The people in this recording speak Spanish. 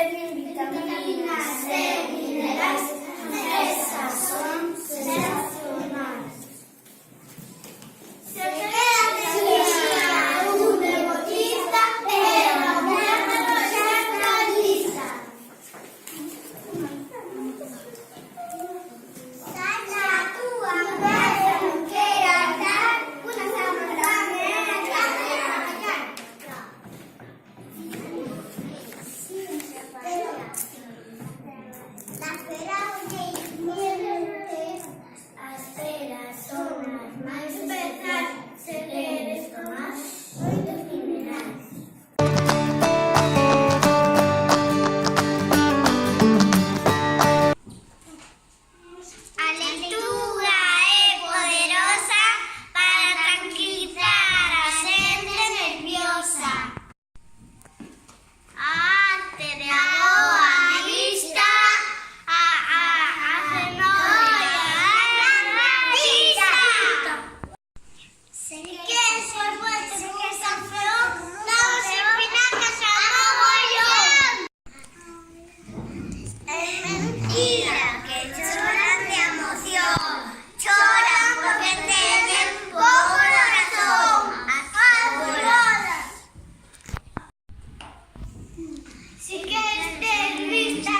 contienen vitaminas C, minerales, esas son sensacionales. Se queda de un deportista, pero la muerte ya está lista. Sala tú a ver, que dar una sábana en la cara. Las peras son las más especiales, se quieres tomar hoy de minerales. La lectura es poderosa para tranquilizar a la gente nerviosa. Arte de agua vista, si quieres ser fuerte como un campeón, damos espinacas a mogollón. Es mentira que lloran de emoción, lloran porque tienen poco corazón. Si quieres ser vista